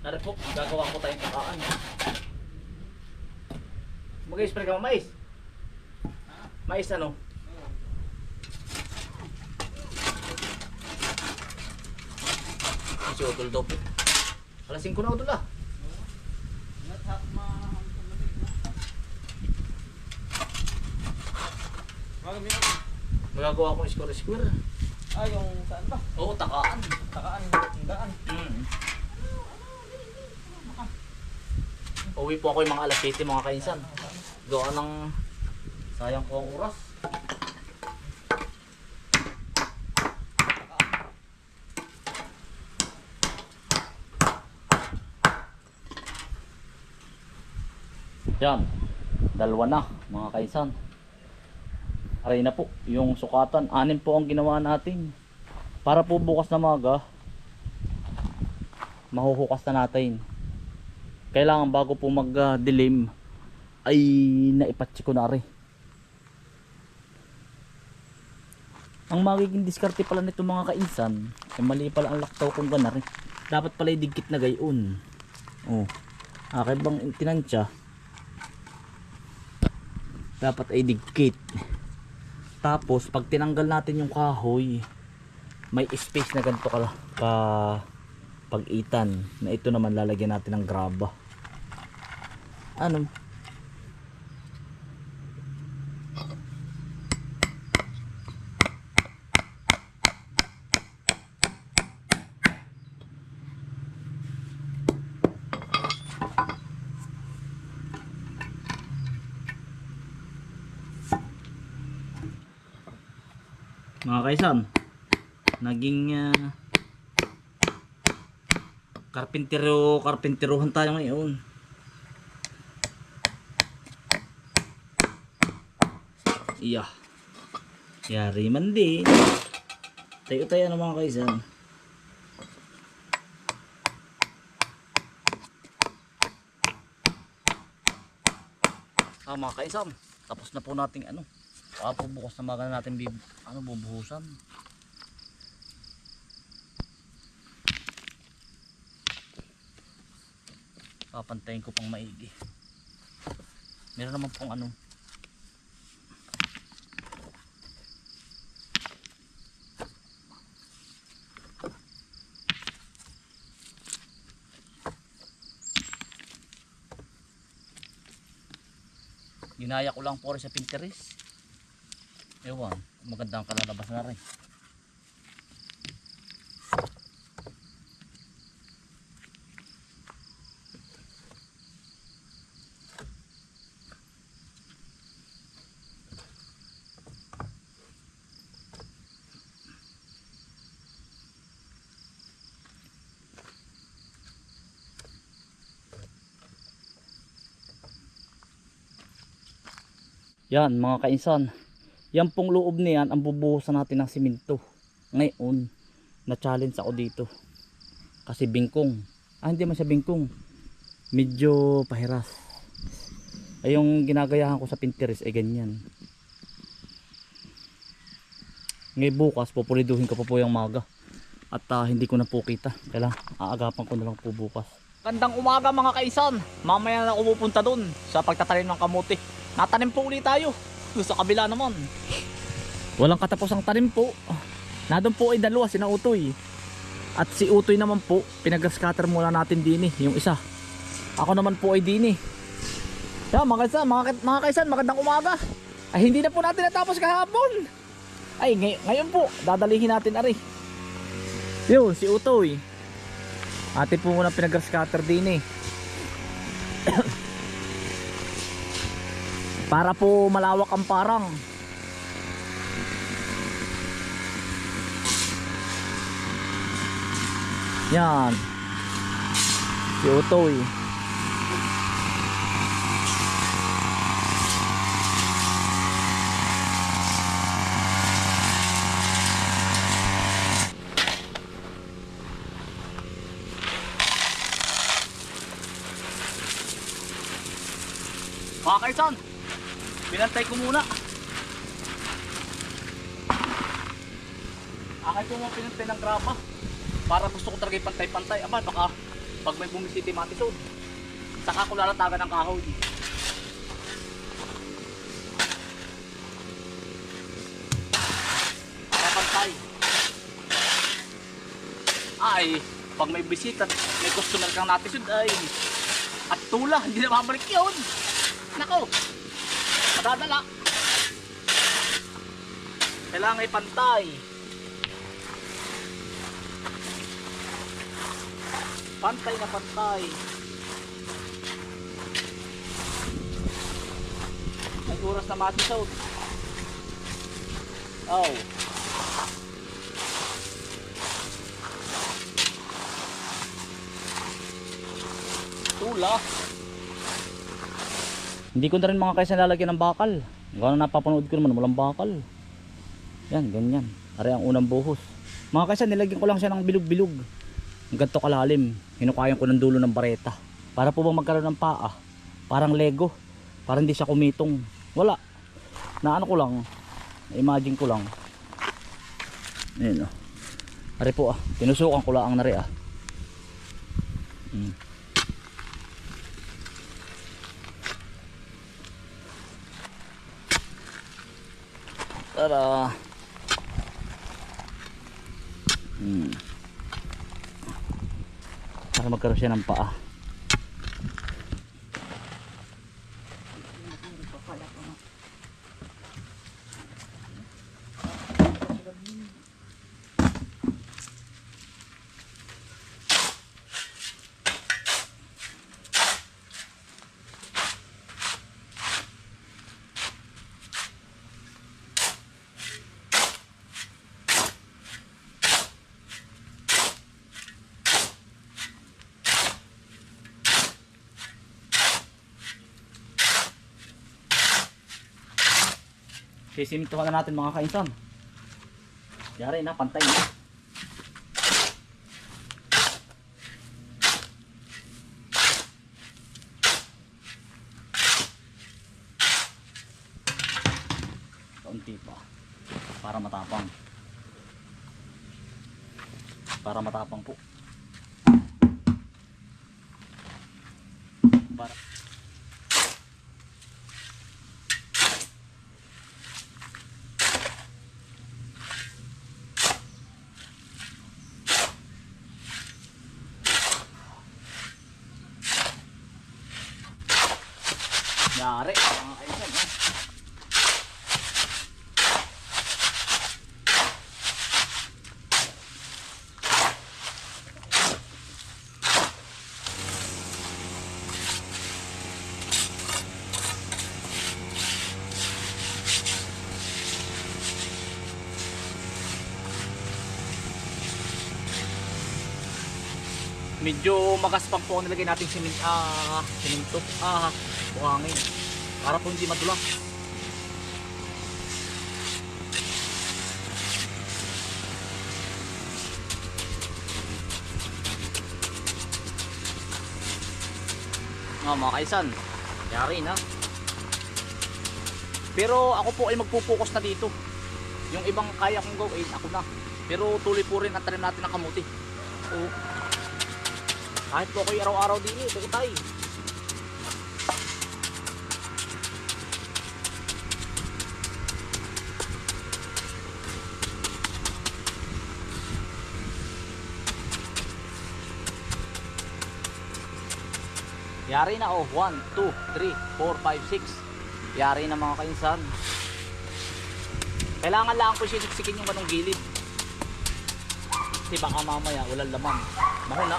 Ano po, gagawa ko tayong kakaan. Mag-spray ka mais? Mais ano? Si Utol daw po. Alas 5 na Utol ah. Magagawa ko square. Ah, yung saan ba? Oo, takaan. Takaan, daan. Uwi po ako yung mga alas 7 mga kainsan. Gawa ng sayang ko ang oras. Yan, dalawa na mga kainsan. Aray na po, yung sukatan, 6 po ang ginawa natin. Para po bukas na maga, mahuhukas na natin. Kailangan bago po mag-dilim ay naipatsi ko na rin. Ang magiging diskarte pala nito mga kainsan, ay mali pala ang laktaw kong gana rin. Dapat pala idigkit na gayon. Oh, akin bang tinansya? Dapat ay digkit. Tapos pag tinanggal natin yung kahoy, may space na ganito ka pag-itan. Na ito naman lalagyan natin ng graba. Ano? Mga kaisan, naging karpinterohan tayo ngayon. Iya, yari man din. Tayo na mga kaisan. Mga kaisan, tapos na po nating bukas na maga natin bubuhusan. Papantayin ko pang maigi. Meron naman pong ginaya ko lang po rin sa Pinterest. Ewan, magandang kalalabas na rin. Yan mga kainsan, yan pong loob niyan ang bubuhusan natin ng simento. Ngayon na challenge ako dito kasi bingkong, hindi man siya bingkong, medyo pahiras. Ay yung ginagayahan ko sa Pinterest ay ganyan. Ngayon bukas pupuliduhin ko pa po yung maga at hindi ko na po kita, kailangan aagapan ko na lang po bukas. Gandang umaga mga kaisan, mamaya na ako pupunta dun sa pagtatanim ng kamote. Natanim po ulit tayo sa kabila naman. Walang katapos ang tanim po. Nadun po ay dalawa, sina Utoy. At si Utoy naman po, pinag-scatter muna natin din yung isa. Ako naman po ay din Yan mga kaisan, magandang umaga. Ay hindi na po natin natapos kahapon. Ay ngayon po, dadalihin natin ari. Yun, si Utoy. Ate po muna pinag-scatter din para po malawak ang parang. Yan si Utoy. Mga kaisan, pinantay ko muna. Akin po mga pinantay ng graba. Para gusto ko talaga pantay-pantay. Aba, baka pag may bumisita yung matisod. Saka ko lalatagan ng kahoy. Papantay. Ay, pag may bisita, may customer kang natisod ay at tula, hindi na babalik yun. Nako, madadala. Kailangan ay pantay. Pantay na pantay. May oras na matisod. Oh. Tula. Hindi ko na rin mga kaysa lalagyan ng bakal. Gano'n napapanood ko naman walang bakal. Yan, ganyan. Ari ang unang buhos. Mga kaysa nilagyan ko lang siya ng bilog-bilog. Ganito kalalim. Hinukayan ko ng dulo ng bareta. Para po bang magkaroon ng paa. Parang Lego. Para hindi siya kumitong. Wala. Na ano ko lang. Na-imagine ko lang. Ayan o. Ari po tinusukan ko lang ang nari Tara. Para magkaroon siya ng paa. Sisimintuhan na natin mga kainsan. Yari na, pantay na. Kaunti pa. Para matapang. Para matapang po. Para yari mga kaisan medyo magaspang po ang nilagay natin siminto buhangin para po hindi madulas. Mga kaisan, yari na. Pero ako po ay magpupokus na dito. Yung ibang kaya kong gawin, ako na. Pero tuloy po rin ang tanim natin ng kamuti. Oo. Kahit po kayo araw-araw din ito tayo. Yari na 1, 2, 3, 4, 5, 6. Yari na mga kainsan. Kailangan lang po sisiksikin yung manong gilid. Kasi baka mamaya walang laman. Mahula.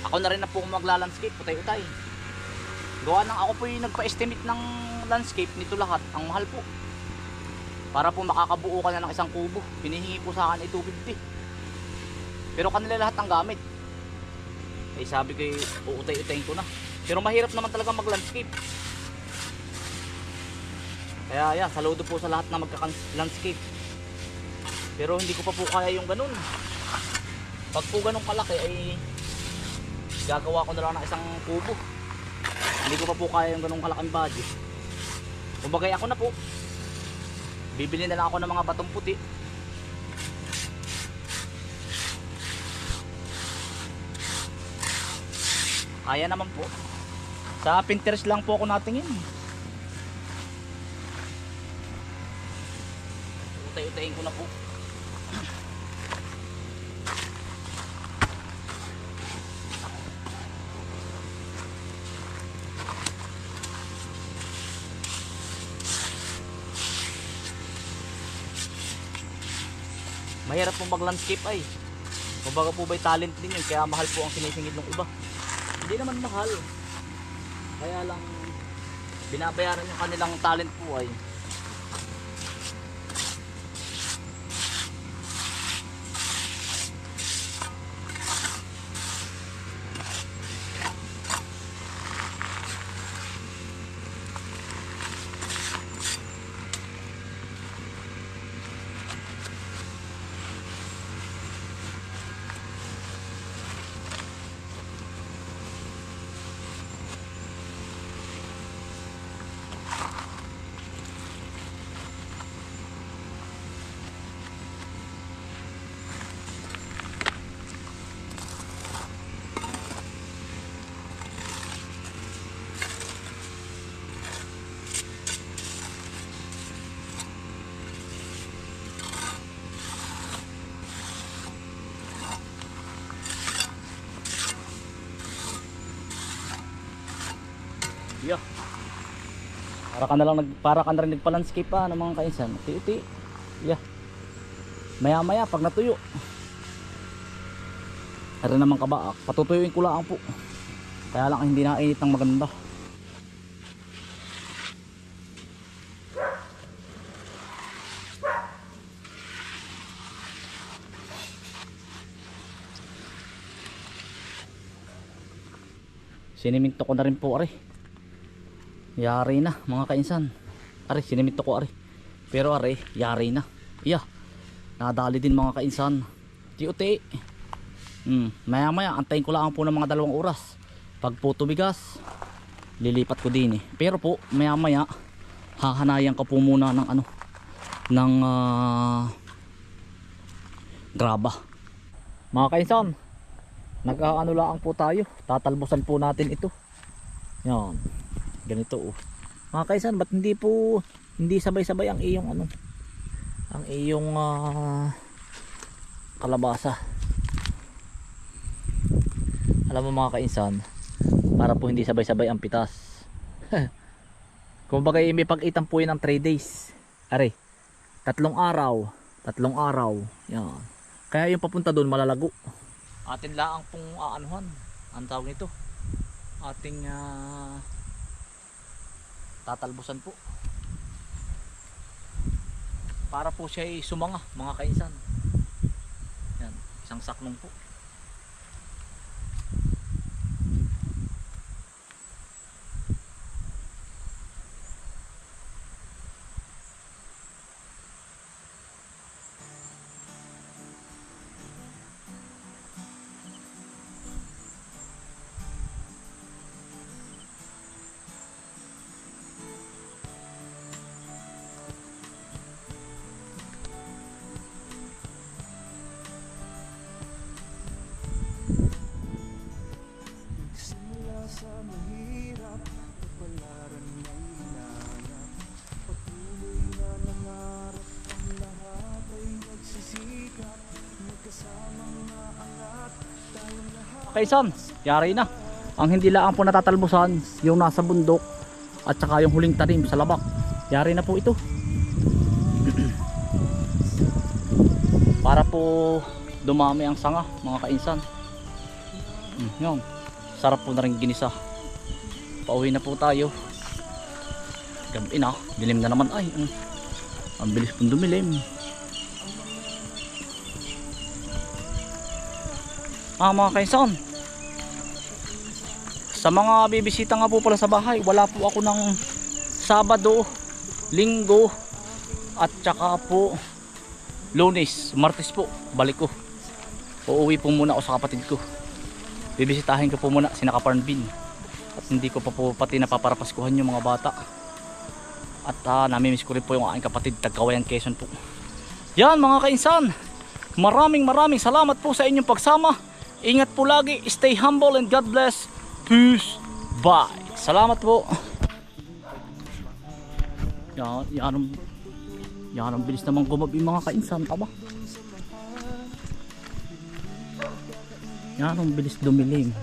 Ako na rin na po magla-landscape, utay-utay. Gawa ng ako po yung nagpa-estimate ng landscape nito lahat, ang mahal po. Para po makakabuo ka na ng isang kubo, pinihingi po sa akin ay 250. Pero kanila lahat ang gamit. Eh sabi ko, uutay-utayin ko na. Pero mahirap naman talaga mag-landscape. Kaya yan, saludo po sa lahat na magka-landscape. Pero hindi ko pa po kaya yung ganun. Pag po ganun kalaki ay gagawa ko na lang ng isang kubo. Hindi ko pa po kaya yung ganung kalaking budget. Kumbagay ako na po. Bibili na lang ako ng mga batong puti. Kaya naman po. Sa Pinterest lang po ako natingin. Utay-utayin ko na po. Mahirap po mag-landscape ay. Kumbaga po ba'y talent din yun, kaya mahal po ang sinisingil ng iba. Hindi naman mahal. Kaya lang binabayaran yung kanilang talent po ay. Yeah. Para ka na rin nagpa-landscape pa ng mga kainsan. Uti-uti. Yeah. Maya-maya pag natuyo. Ari naman kabaak. Patutuyuin ko lang po. Kaya lang hindi nakainit ng maganda. Siniminto ko na rin po, ari. Yari na mga kainsan. Ari, siniminto ko, ari. Pero ari, yari na. Yeah. Nadali din mga kainsan. Uti-uti. Maya maya antayin ko lang po ng mga 2 oras. Pag po tumigas, lilipat ko din eh. Pero po maya maya hahanayan ko po muna ng ano, ng graba. Mga kainsan, nag-aano lang po tayo. Tatalbosan po natin ito. Yan. Ganito oh. Mga kainsan, ba't hindi sabay-sabay ang iyong ano? Ang iyong kalabasa. Alam mo mga kainsan, para po hindi sabay-sabay ang pitas. Kung bagay may pag-itan po yun ng 3 days. Are, 3 araw. Yan. Kaya yung papunta doon malalago. Atin lang pong aanuhan. Ang tawag nito. Ating tatalbusan po. Para po siya ay sumanga mga kainsan. Yan, isang saknong po. Kaisan, yari na. Ang hindi lang po natatalbusan, yung nasa bundok at saka yung huling tanim sa labak. Yari na po ito. Para po dumami ang sanga, mga kainsan. Yun. Sarap po na rin ginisa. Pauwi na po tayo. Gabi na, dilim na naman ay. Ang bilis pong dumilim. Mga kainsan, sa mga bibisita nga po pala sa bahay, wala po ako ng Sabado, Linggo at saka po Lunes, Martes po balik ko. Uuwi po muna ako sa kapatid ko. Bibisitahin ko po muna si Nakaparnbin. At hindi ko pa po pati napaparapaskuhan yung mga bata. At namimiss ko rin po yung aking kapatid, Tagkawayan, Quezon po. Yan mga kainsan, maraming salamat po sa inyong pagsama. Ingat po lagi, stay humble and God bless. Peace, bye. Salamat po. Yan ang bilis naman gumabi mga kainsan. Aba, yan ang bilis dumilim.